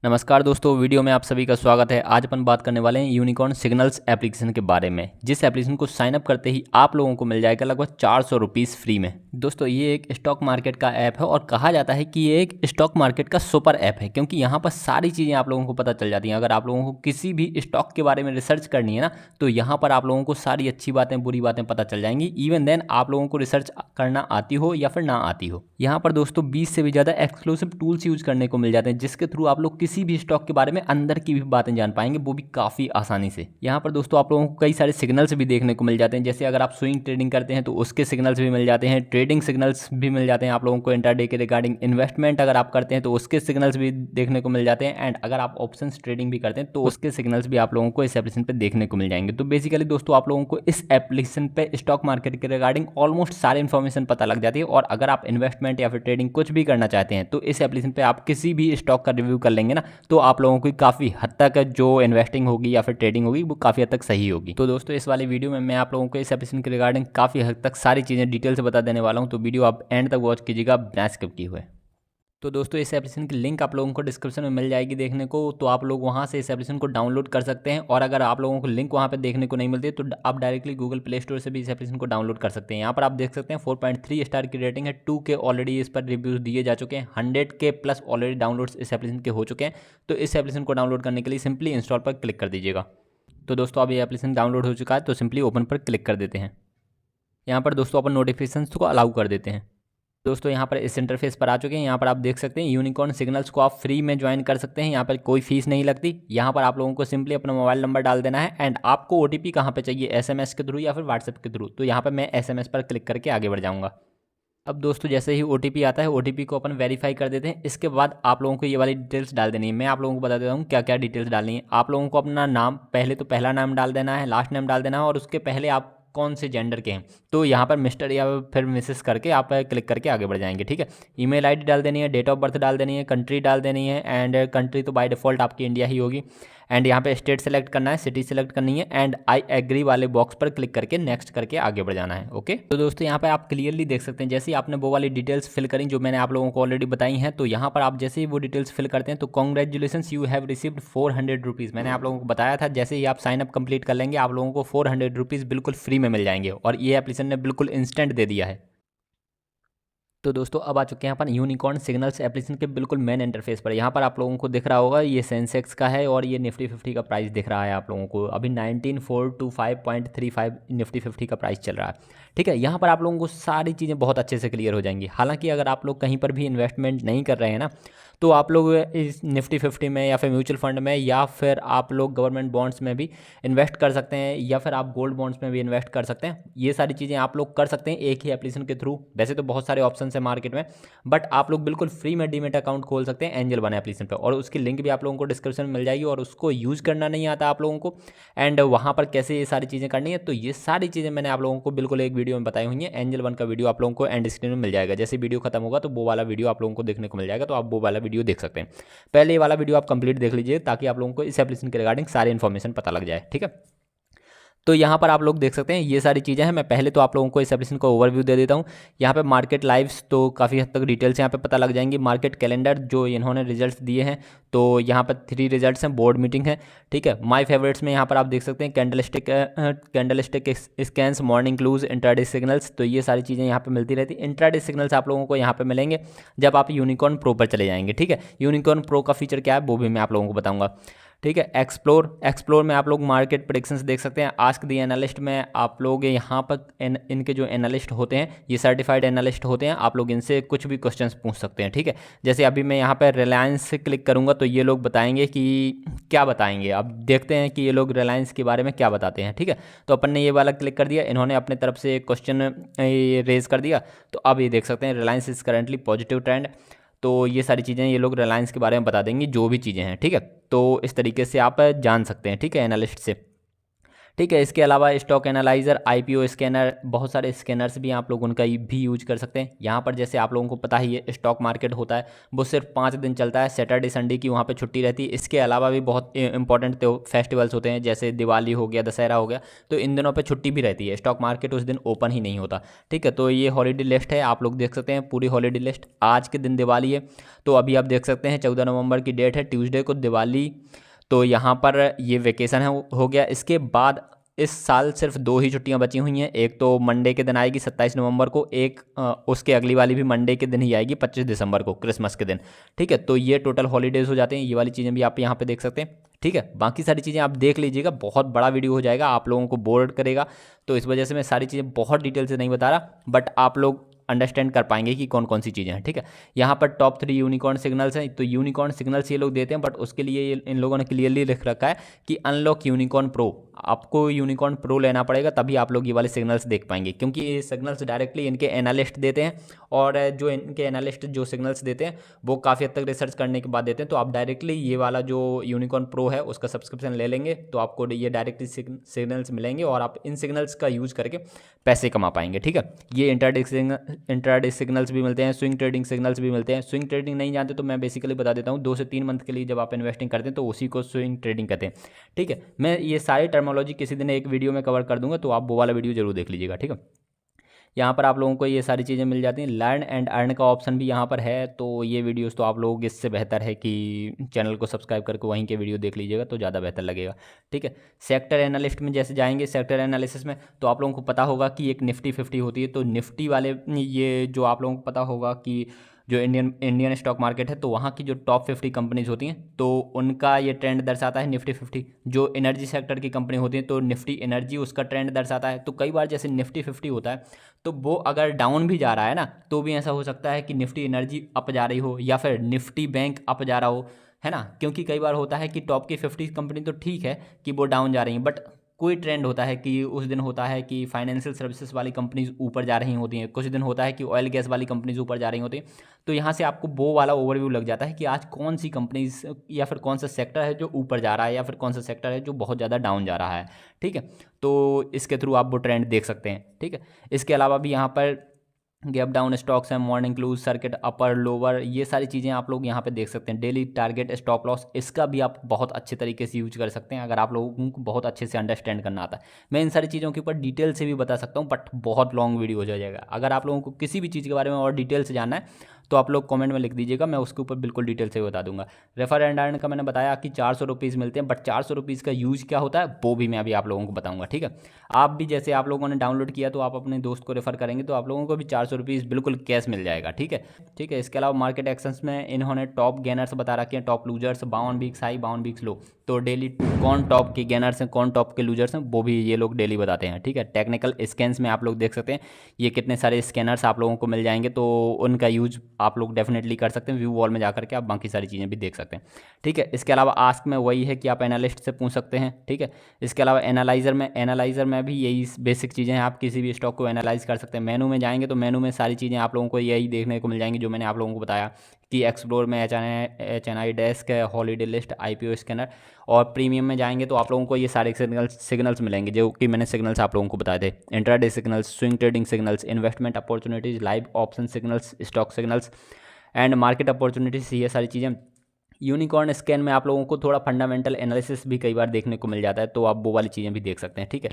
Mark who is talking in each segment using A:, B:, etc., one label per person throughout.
A: नमस्कार दोस्तों, वीडियो में आप सभी का स्वागत है। आज अपन बात करने वाले हैं यूनिकॉर्न सिग्नल्स एप्लीकेशन के बारे में, जिस एप्लीकेशन को साइन अप करते ही आप लोगों को मिल जाएगा लगभग 400 रुपीज़ फ्री में। दोस्तों ये एक स्टॉक मार्केट का ऐप है और कहा जाता है कि ये एक स्टॉक मार्केट का सुपर ऐप है, क्योंकि यहाँ पर सारी चीज़ें आप लोगों को पता चल जाती हैं। अगर आप लोगों को किसी भी स्टॉक के बारे में रिसर्च करनी है ना, तो यहाँ पर आप लोगों को सारी अच्छी बातें बुरी बातें पता चल जाएंगी। इवन देन आप लोगों को रिसर्च करना आती हो या फिर ना आती हो। यहाँ पर दोस्तों 20 से भी ज़्यादा एक्सक्लूसिव टूल्स यूज करने को मिल जाते हैं, जिसके थ्रू आप लोग किसी भी स्टॉक के बारे में अंदर की भी बातें जान पाएंगे, वो भी काफ़ी आसानी से। यहाँ पर दोस्तों आप लोगों को कई सारे सिग्नल्स भी देखने को मिल जाते हैं। जैसे अगर आप स्विंग ट्रेडिंग करते हैं तो उसके सिग्नल्स भी मिल जाते हैं, ट्रेडिंग सिग्नल्स भी मिल जाते हैं आप लोगों को इंट्राडे के रिगार्डिंग। इन्वेस्टमेंट अगर आप करते हैं तो उसके सिग्नल्स भी देखने को मिल जाते हैं। एंड अगर आप ऑप्शंस ट्रेडिंग भी करते हैं तो उसके सिग्नल्स भी आप लोगों को इस एप्लीकेशन पे देखने को मिल जाएंगे। तो बेसिकली दोस्तों आप लोगों को इस एप्लीकेशन पे स्टॉक मार्केट के रिगार्डिंग ऑलमोस्ट सारी इन्फॉर्मेशन पता लग जाती है। और अगर आप इन्वेस्टमेंट या फिर ट्रेडिंग कुछ भी करना चाहते हैं तो इस एप्लीकेशन पे आप किसी भी स्टॉक का रिव्यू कर लेंगे ना, तो आप लोगों को काफ़ी हद तक जो इन्वेस्टिंग होगी या फिर ट्रेडिंग होगी वो काफ़ी हद तक सही होगी। तो दोस्तों इस वाले वीडियो में मैं आप लोगों को इस एप्लीकेशन के रिगार्डिंग काफ़ी हद तक सारी चीज़ें डिटेल से बता देने वाला हूँ। तो वीडियो आप एंड तक वॉच कीजिएगा बिना स्किप किए हुए। तो दोस्तों इस एप्लीकेशन की लिंक आप लोगों को डिस्क्रिप्शन में मिल जाएगी देखने को, तो आप लोग वहाँ से इस एप्लीकेशन को डाउनलोड कर सकते हैं। और अगर आप लोगों को लिंक वहाँ पे देखने को नहीं मिलती है तो आप डायरेक्टली गूगल प्ले स्टोर से भी इस एप्लीकेशन को डाउनलोड कर सकते हैं। यहाँ पर आप देख सकते हैं 4.3 स्टार की रेटिंग है, 2 के ऑलरेडी इस पर रिव्यूज़ दिए जा चुके हैं, 100 के प्लस ऑलरेडी डाउनलोड्स इस एप्लीकेशन के हो चुके हैं। तो इस एप्लीकेशन को डाउनलोड करने के लिए सिंपली इंस्टॉल पर क्लिक कर दीजिएगा। तो दोस्तों अब ये एप्लीकेशन डाउनलोड हो चुका है, तो सिंपली ओपन पर क्लिक कर देते हैं। यहाँ पर दोस्तों अपन नोटिफिकेशंस को अलाउ कर देते हैं। दोस्तों यहाँ पर इस इंटरफेस पर आ चुके हैं। यहाँ पर आप देख सकते हैं यूनिकॉर्न सिग्नल्स को आप फ्री में ज्वाइन कर सकते हैं। यहाँ पर कोई फीस नहीं लगती। यहाँ पर आप लोगों को सिंपली अपना मोबाइल नंबर डाल देना है। एंड आपको ओटीपी कहाँ पे चाहिए, एसएमएस के थ्रू या फिर व्हाट्सएप के थ्रू। तो यहाँ पर मैं एसएमएस पर क्लिक करके आगे बढ़ जाऊँगा। अब दोस्तों जैसे ही ओटीपी आता है, ओटीपी को अपन वेरीफाई कर देते हैं। इसके बाद आप लोगों को ये वाली डिटेल्स डाल देनी है। मैं आप लोगों को बता देता हूँ क्या क्या डिटेल्स डालनी है। आप लोगों को अपना नाम, पहले तो पहला नाम डाल देना है, लास्ट नेम डाल देना है, और उसके पहले आप कौन से जेंडर के हैं तो यहाँ पर मिस्टर या फिर मिसेस करके आप क्लिक करके आगे बढ़ जाएंगे। ठीक है, ईमेल आईडी डाल देनी है, डेट ऑफ बर्थ डाल देनी है, कंट्री डाल देनी है। एंड कंट्री तो बाय डिफ़ॉल्ट आपकी इंडिया ही होगी। एंड यहाँ पे स्टेट सेलेक्ट करना है, सिटी सेलेक्ट करनी है। एंड आई एग्री वाले बॉक्स पर क्लिक करके नेक्स्ट करके आगे बढ़ जाना है। ओके, तो दोस्तों यहाँ पे आप क्लियरली देख सकते हैं, जैसे ही आपने वो वाली डिटेल्स फिल करी जो मैंने आप लोगों को ऑलरेडी बताई हैं, तो यहाँ पर आप जैसे ही वो डिटेल्स फिल करते हैं तो congratulations you have received 400 rupees. मैंने आप लोगों को बताया था जैसे ही आप साइन अप कंप्लीट कर लेंगे आप लोगों को 400 रुपीज़ बिल्कुल फ्री में मिल जाएंगे। और ये एप्लीकेशन ने बिल्कुल इंस्टेंट दे दिया है। तो दोस्तों अब आ चुके हैं अपन यूनिकॉर्न सिग्नल्स एप्लीकेशन के बिल्कुल मेन इंटरफेस पर। यहाँ पर आप लोगों को दिख रहा होगा ये सेंसेक्स का है और ये निफ्टी 50 का प्राइस दिख रहा है आप लोगों को। अभी 19425.35 निफ्टी 50 का प्राइस चल रहा है। ठीक है, यहाँ पर आप लोगों को सारी चीज़ें बहुत अच्छे से क्लियर हो जाएंगी। हालांकि अगर आप लोग कहीं पर भी इन्वेस्टमेंट नहीं कर रहे हैं ना, तो आप लोग इस निफ्टी 50 में या फिर म्यूचुअल फंड में या फिर आप लोग गवर्नमेंट बॉन्ड्स में भी इन्वेस्ट कर सकते हैं, या फिर आप गोल्ड बॉन्ड्स में भी इन्वेस्ट कर सकते हैं। ये सारी चीज़ें आप लोग कर सकते हैं एक ही एप्लीकेशन के थ्रू। वैसे तो बहुत सारे ऑप्शन है मार्केट में, बट आप लोग बिल्कुल फ्री में डीमेट अकाउंट खोल सकते हैं एंजल वन एप्लीकेशन पर। और उसकी लिंक भी आप लोगों को डिस्क्रिप्शन में मिल जाएगी। और उसको यूज़ करना नहीं आता आप लोगों को, एंड वहाँ पर कैसे ये सारी चीज़ें करनी है, तो ये सारी चीज़ें मैंने आप लोगों को बिल्कुल एक वीडियो में बताई हुई है। एंजल वन का वीडियो आप लोगों को एंड स्क्रीन में मिल जाएगा। जैसे वीडियो खत्म होगा तो वो वाला वीडियो आप लोगों को देखने को मिल जाएगा, तो आप वो वाला वीडियो देख सकते हैं। पहले ये वाला वीडियो आप कंप्लीट देख लीजिए ताकि आप लोगों को इस एप्लीकेशन के रिगार्डिंग सारी इन्फॉर्मेशन पता लग जाए। ठीक है, तो यहाँ पर आप लोग देख सकते हैं ये सारी चीज़ें हैं। मैं पहले तो आप लोगों को इस एप्लीकेशन का ओवरव्यू दे देता हूँ। यहाँ पे मार्केट लाइव्स तो काफ़ी हद तक डिटेल्स यहाँ पे पता लग जाएंगी। मार्केट कैलेंडर जो इन्होंने रिजल्ट्स दिए हैं, तो यहाँ पर 3 रिजल्ट्स हैं, बोर्ड मीटिंग है। ठीक है, माय फेवरेट्स में यहाँ पर आप देख सकते हैं candlestick scans, morning clues, intraday signals. तो ये सारी चीज़ें यहाँ पर मिलती रहती है। इंट्राडे सिग्नल्स आप लोगों को यहाँ पर मिलेंगे जब आप यूनिकॉर्न प्रो पर चले जाएंगे। ठीक है, यूनिकॉर्न प्रो का फीचर क्या है वो भी मैं आप लोगों को बताऊँगा। ठीक है, एक्सप्लोर में आप लोग मार्केट प्रेडिक्शंस देख सकते हैं। आस्क द एनालिस्ट में आप लोग यहाँ पर इनके जो एनालिस्ट होते हैं ये सर्टिफाइड एनालिस्ट होते हैं, आप लोग इनसे कुछ भी क्वेश्चंस पूछ सकते हैं। ठीक है, जैसे अभी मैं यहाँ पर रिलायंस से क्लिक करूँगा तो ये लोग बताएंगे कि क्या बताएंगे। अब देखते हैं कि ये लोग रिलायंस के बारे में क्या बताते हैं। ठीक है, तो अपन ने ये वाला क्लिक कर दिया, इन्होंने अपने तरफ से क्वेश्चन रेज कर दिया। तो अब ये देख सकते हैं Reliance is currently positive trend. तो ये सारी चीज़ें ये लोग रिलायंस के बारे में बता देंगे जो भी चीज़ें हैं। ठीक है, तो इस तरीके से आप जान सकते हैं। ठीक है, एनालिस्ट से। ठीक है। इसके अलावा स्टॉक एनालाइजर, IPO स्कैनर, बहुत सारे स्कैनर्स भी आप लोग उनका भी यूज कर सकते हैं। यहाँ पर जैसे आप लोगों को पता ही है स्टॉक मार्केट होता है वो सिर्फ 5 दिन चलता है, सैटरडे संडे की वहाँ पे छुट्टी रहती है। इसके अलावा भी बहुत इंपॉर्टेंट फेस्टिवल्स होते हैं जैसे दिवाली हो गया, दशहरा हो गया, तो इन दिनों पर छुट्टी भी रहती है, स्टॉक मार्केट उस दिन ओपन ही नहीं होता। ठीक है, तो ये हॉलीडे लिस्ट है, आप लोग देख सकते हैं पूरी हॉलीडे लिस्ट। आज के दिन दिवाली है तो अभी आप देख सकते हैं 14 नवंबर की डेट है, ट्यूसडे को दिवाली, तो यहाँ पर ये वेकेशन है हो गया। इसके बाद इस साल सिर्फ 2 ही छुट्टियां बची हुई हैं, एक तो मंडे के दिन आएगी 27 नवंबर को, एक उसके अगली वाली भी मंडे के दिन ही आएगी 25 दिसंबर को, क्रिसमस के दिन। ठीक है, तो ये टोटल हॉलीडेज हो जाते हैं। ये वाली चीज़ें भी आप यहाँ पे देख सकते हैं। ठीक है, बाकी सारी चीज़ें आप देख लीजिएगा, बहुत बड़ा वीडियो हो जाएगा, आप लोगों को बोर करेगा, तो इस वजह से मैं सारी चीज़ें बहुत डिटेल से नहीं बता रहा, बट आप लोग अंडरस्टैंड कर पाएंगे कि कौन कौन सी चीज़ें हैं। ठीक है, यहाँ पर टॉप 3 यूनिकॉर्न सिग्नल्स हैं, तो यूनिकॉर्न सिग्नल्स ये लोग देते हैं, बट उसके लिए इन लोगों ने क्लियरली लिख रखा है कि अनलॉक यूनिकॉर्न प्रो, आपको यूनिकॉर्न प्रो लेना पड़ेगा तभी आप लोग ये वाले सिग्नल्स देख पाएंगे, क्योंकि ये सिग्नल्स डायरेक्टली इनके एनालिस्ट देते हैं, और जो इनके एनालिस्ट जो सिग्नल्स देते हैं वो काफ़ी हद तक रिसर्च करने के बाद देते हैं। तो आप डायरेक्टली ये वाला जो यूनिकॉर्न प्रो है उसका सब्सक्रिप्शन ले लेंगे तो आपको ये डायरेक्टली सिग्नल्स मिलेंगे और आप इन सिग्नल्स का यूज करके पैसे कमा पाएंगे। ठीक है, ये इंट्राडे सिग्नल्स भी मिलते हैं, स्विंग ट्रेडिंग सिग्नल्स भी मिलते हैं। स्विंग ट्रेडिंग नहीं जानते तो मैं बेसिकली बता देता हूँ, 2 से 3 मंथ के लिए जब आप इन्वेस्टिंग करते हैं तो उसी को स्विंग ट्रेडिंग कहते हैं। ठीक है, मैं ये सारी टर्मोलॉजी किसी दिन एक वीडियो में कवर कर दूंगा, तो आप वो वाला वीडियो जरूर देख लीजिएगा। ठीक है, यहाँ पर आप लोगों को ये सारी चीज़ें मिल जाती हैं। लर्न एंड अर्न का ऑप्शन भी यहाँ पर है, तो ये वीडियोस तो आप लोग इससे बेहतर है कि चैनल को सब्सक्राइब करके वहीं के वीडियो देख लीजिएगा तो ज़्यादा बेहतर लगेगा। ठीक है, सेक्टर एनालिस्ट में जैसे जाएंगे, सेक्टर एनालिसिस में तो आप लोगों को पता होगा कि एक निफ्टी 50 होती है, तो निफ्टी वाले ये जो आप लोगों को पता होगा कि जो इंडियन स्टॉक मार्केट है तो वहाँ की जो टॉप 50 कंपनीज होती हैं तो उनका ये ट्रेंड दर्शाता है निफ्टी 50। जो एनर्जी सेक्टर की कंपनी होती है तो निफ्टी एनर्जी उसका ट्रेंड दर्शाता है। तो कई बार जैसे निफ्टी 50 होता है तो वो अगर डाउन भी जा रहा है ना तो भी ऐसा हो सकता है कि निफ्टी एनर्जी अप जा रही हो या फिर निफ्टी बैंक अप जा रहा हो, है ना, क्योंकि कई बार होता है कि टॉप की 50 कंपनी तो ठीक है कि वो डाउन जा रही हैं, बट कोई ट्रेंड होता है कि उस दिन होता है कि फाइनेंशियल सर्विसेज वाली कंपनीज ऊपर जा रही होती हैं, कुछ दिन होता है कि ऑयल गैस वाली कंपनीज ऊपर जा रही होती हैं। तो यहाँ से आपको वो वाला ओवरव्यू लग जाता है कि आज कौन सी कंपनीज या फिर कौन सा सेक्टर है जो ऊपर जा रहा है या फिर कौन सा सेक्टर है जो बहुत ज़्यादा डाउन जा रहा है। ठीक है, तो इसके थ्रू आप वो ट्रेंड देख सकते हैं। ठीक है, इसके अलावा भी यहाँ पर गैप डाउन स्टॉक्स हैं, morning close, circuit upper lower, ये सारी चीज़ें आप लोग यहाँ पे देख सकते हैं। डेली टारगेट, स्टॉप लॉस, इसका भी आप बहुत अच्छे तरीके से यूज कर सकते हैं अगर आप लोगों को बहुत अच्छे से अंडरस्टैंड करना आता है। मैं इन सारी चीज़ों के ऊपर डिटेल से भी बता सकता हूँ बट बहुत लॉन्ग वीडियो हो जाएगा। अगर आप लोगों को किसी भी चीज़ के बारे में और डिटेल से जानना है तो आप लोग कमेंट में लिख दीजिएगा, मैं उसके ऊपर बिल्कुल डिटेल से बता दूंगा। रेफर एंड अर्न का मैंने बताया कि 400 रुपीज़ मिलते हैं, बट 400 रुपीज़ का यूज क्या होता है वो भी मैं अभी आप लोगों को बताऊंगा। ठीक है, आप भी जैसे आप लोगों ने डाउनलोड किया तो आप अपने दोस्त को रेफर करेंगे तो आप लोगों को भी 400 रुपीज़ बिल्कुल कैश मिल जाएगा। ठीक है, ठीक है। इसके अलावा मार्केट एक्शंस में इन्होंने टॉप गेनर्स बता रखे हैं, top losers, 52 weeks high 52 weeks low, तो डेली कौन टॉप के गेनर्स हैं कौन टॉप के लूजर्स हैं वो भी ये लोग डेली बताते हैं। ठीक है, टेक्निकल स्कैन्स में आप लोग देख सकते हैं ये कितने सारे स्कैनर्स आप लोगों को मिल जाएंगे, तो उनका यूज आप लोग डेफिनेटली कर सकते हैं। व्यू वॉल में जाकर के आप बाकी सारी चीज़ें भी देख सकते हैं। ठीक है, इसके अलावा आस्क में वही है कि आप एनालिस्ट से पूछ सकते हैं। ठीक है, इसके अलावा एनालाइजर में भी यही बेसिक चीज़ें हैं, आप किसी भी स्टॉक को एनालाइज कर सकते हैं। मेनू में जाएंगे तो मेनू में सारी चीज़ें आप लोगों को यही देखने को मिल जाएंगी जो मैंने आप लोगों को बताया कि एक्सप्लोर में HNI डेस्क है, हॉलीडे लिस्ट, IPO स्कैनर, और प्रीमियम में जाएंगे तो आप लोगों को ये सारे सिग्नल्स मिलेंगे जो कि मैंने सिग्नल्स आप लोगों को बताए थे। Intraday signals, swing trading signals, investment opportunities, live option signals, stock signals and market opportunities, ये सारी चीज़ें। यूनिकॉर्न स्कैन में आप लोगों को थोड़ा फंडामेंटल एनालिसिस भी कई बार देखने को मिल जाता है, तो आप वो वाली चीज़ें भी देख सकते हैं। ठीक है,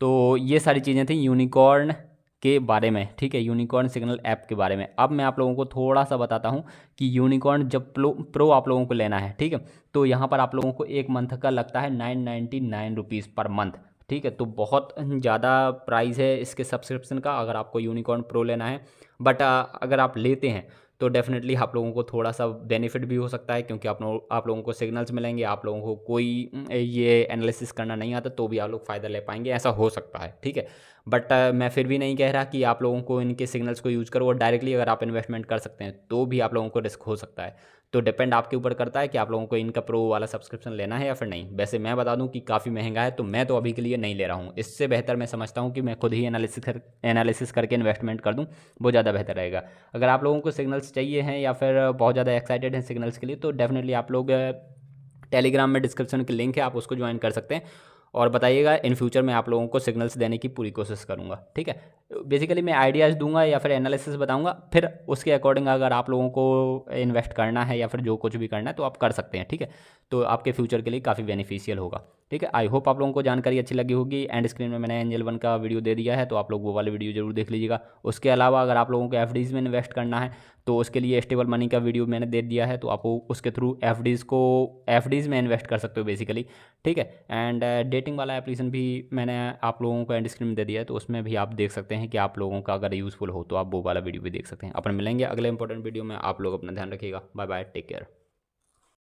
A: तो ये सारी चीज़ें थी यूनिकॉर्न के बारे में। ठीक है, यूनिकॉर्न सिग्नल ऐप के बारे में। अब मैं आप लोगों को थोड़ा सा बताता हूँ कि यूनिकॉर्न जब प्रो आप लोगों को लेना है, ठीक है, तो यहाँ पर आप लोगों को एक मंथ का लगता है 999 रुपीज़ पर मंथ। ठीक है, तो बहुत ज़्यादा प्राइस है इसके सब्सक्रिप्शन का अगर आपको यूनिकॉर्न प्रो लेना है, बट अगर आप लेते हैं तो डेफिनेटली आप लोगों को थोड़ा सा बेनिफिट भी हो सकता है, क्योंकि आप लोगों को सिग्नल्स मिलेंगे, आप लोगों को कोई ये एनालिसिस करना नहीं आता तो भी आप लोग फ़ायदा ले पाएंगे, ऐसा हो सकता है। ठीक है, बट मैं फिर भी नहीं कह रहा कि आप लोगों को इनके सिग्नल्स को यूज़ करो, और डायरेक्टली अगर आप इन्वेस्टमेंट कर सकते हैं तो भी आप लोगों को रिस्क हो सकता है। तो डिपेंड आपके ऊपर करता है कि आप लोगों को इनका प्रो वाला सब्सक्रिप्शन लेना है या फिर नहीं। वैसे मैं बता दूं कि काफ़ी महंगा है, तो मैं तो अभी के लिए नहीं ले रहा हूं। इससे बेहतर मैं समझता हूं कि मैं खुद ही एनालिसिस करके इन्वेस्टमेंट कर दूं, वो ज़्यादा बेहतर रहेगा। अगर आप लोगों को सिग्नल्स चाहिए हैं या फिर बहुत ज़्यादा एक्साइटेड हैं सिग्नल्स के लिए तो डेफिनेटली आप लोग टेलीग्राम में डिस्क्रिप्शन की लिंक है, आप उसको ज्वाइन कर सकते हैं। और बताइएगा, इन फ्यूचर में आप लोगों को सिग्नल्स देने की पूरी कोशिश करूँगा। ठीक है, बेसिकली मैं आइडियाज़ दूंगा या फिर एनालिसिस बताऊंगा, फिर उसके अकॉर्डिंग अगर आप लोगों को इन्वेस्ट करना है या फिर जो कुछ भी करना है तो आप कर सकते हैं। ठीक है, तो आपके फ्यूचर के लिए काफ़ी बेनिफिशियल होगा। ठीक है, आई होप आप लोगों को जानकारी अच्छी लगी होगी। एंड स्क्रीन में मैंने एंजल वन का वीडियो दे दिया है, तो आप लोग वो वाली वीडियो जरूर देख लीजिएगा। उसके अलावा अगर आप लोगों को एफडीज़ में इन्वेस्ट करना है तो उसके लिए स्टेबल मनी का वीडियो मैंने दे दिया है, तो आप उसके थ्रू एफडीज़ में इन्वेस्ट कर सकते हो बेसिकली। ठीक है, एंड डेटिंग वाला एप्लीकेशन भी मैंने आप लोगों को एंड स्क्रीन में दे दिया है, तो उसमें भी आप देख सकते हैं कि आप लोगों का अगर यूज़फुल हो तो आप वो वाला वीडियो भी देख सकते हैं। अपन मिलेंगे अगले इंपॉर्टेंट वीडियो में। आप लोग अपना ध्यान रखिएगा। Bye bye, take care.